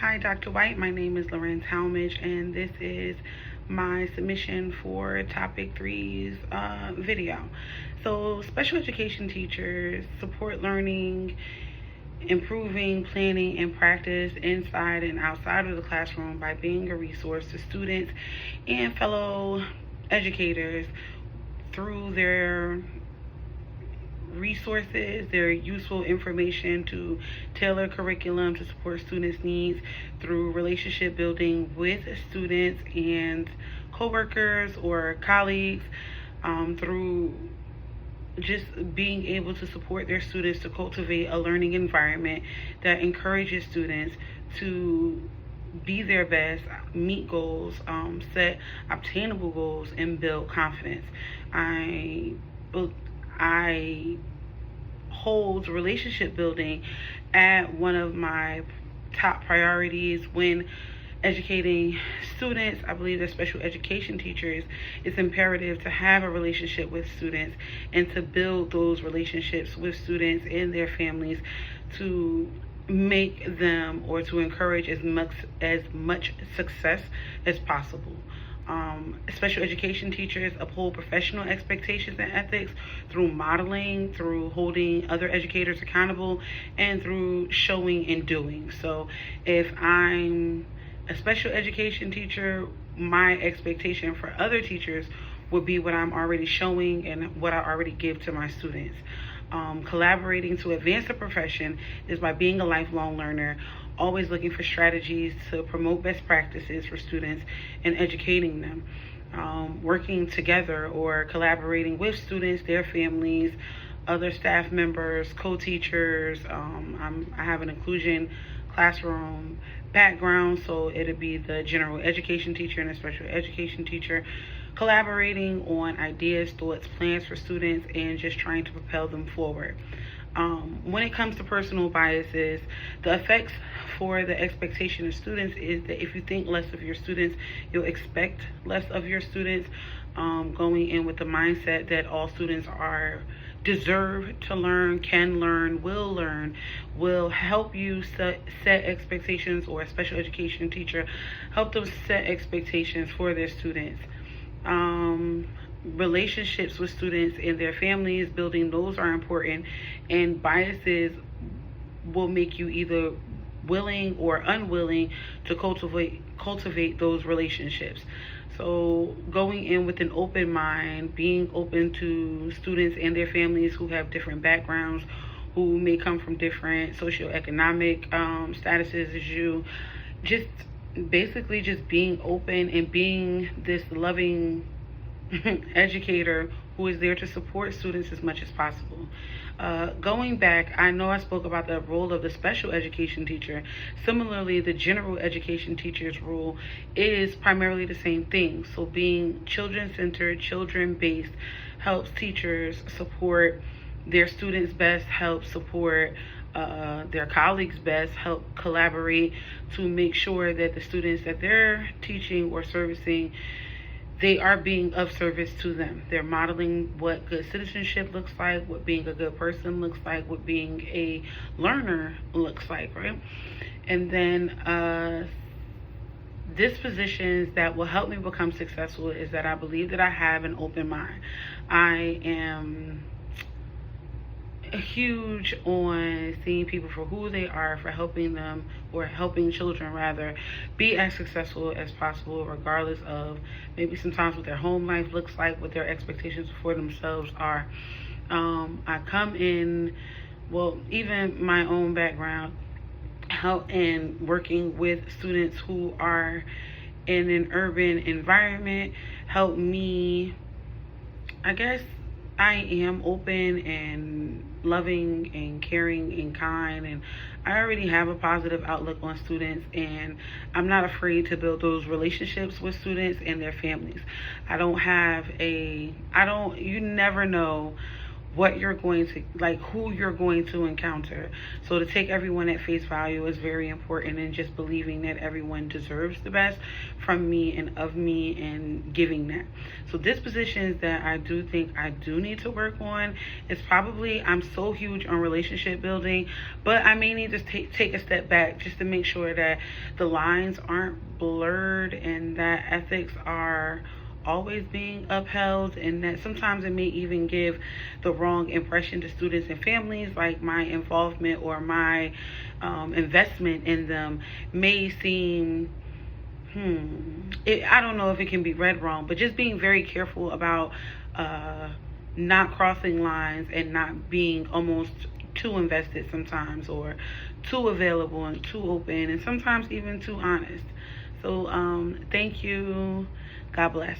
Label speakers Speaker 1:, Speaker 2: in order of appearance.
Speaker 1: Hi, Dr. White. My name is Loren Talmadge, and this is my submission for Topic Three's video. So, special education teachers support learning, improving planning and practice inside and outside of the classroom by being a resource to students and fellow educators through their resources, their useful information to tailor curriculum to support students' needs through relationship building with students and coworkers or colleagues, through just being able to support their students to cultivate a learning environment that encourages students to be their best, meet goals, set obtainable goals, and build confidence. I hold relationship building at one of my top priorities when educating students. I believe that special education teachers, it's imperative to have a relationship with students and to build those relationships with students and their families to make them or to encourage as much success as possible. Special education teachers uphold professional expectations and ethics through modeling, through holding other educators accountable, and through showing and doing. So if I'm a special education teacher, my expectation for other teachers would be what I'm already showing and what I already give to my students. Collaborating to advance the profession is by being a lifelong learner, always looking for strategies to promote best practices for students and educating them. Working together or collaborating with students, their families, other staff members, co-teachers. I have an inclusion classroom background, so it'll be the general education teacher and a special education teacher collaborating on ideas, thoughts, plans for students, and just trying to propel them forward. When it comes to personal biases, the effects for the expectation of students is that if you think less of your students, you'll expect less of your students. Going in with the mindset that all students deserve to learn, can learn, will help you set expectations, or a special education teacher help them set expectations for their students. Relationships with students and their families, building those are important, and biases will make you either willing or unwilling to cultivate those relationships. So going in with an open mind, being open to students and their families who have different backgrounds, who may come from different socioeconomic statuses as you, just basically just being open and being this loving educator who is there to support students as much as possible. Going back, I know I spoke about the role of the special education teacher. Similarly, the general education teacher's role is primarily the same thing. So being children-centered, children-based, helps teachers support their students best, help support their colleagues best, help collaborate to make sure that the students that they're teaching or servicing, they are being of service to them. They're modeling what good citizenship looks like, what being a good person looks like, what being a learner looks like, right? And then dispositions that will help me become successful is that I believe that I have an open mind. I am huge on seeing people for who they are, for helping them, or helping children rather, be as successful as possible, regardless of maybe sometimes what their home life looks like, what their expectations for themselves are. I come in, well, even my own background, help in working with students who are in an urban environment, help me, I guess, I am open and loving and caring and kind, and I already have a positive outlook on students, and I'm not afraid to build those relationships with students and their families. You never know what you're going to, like, who you're going to encounter. So to take everyone at face value is very important, and just believing that everyone deserves the best from me and of me, and giving that. So dispositions that I do think I do need to work on is probably, I'm so huge on relationship building, but I may need to take a step back just to make sure that the lines aren't blurred and that ethics are always being upheld, and that sometimes it may even give the wrong impression to students and families, like my involvement or my investment in them may seem, I don't know if it can be read wrong, but just being very careful about not crossing lines and not being almost too invested sometimes, or too available and too open, and sometimes even too honest. So thank you. God bless.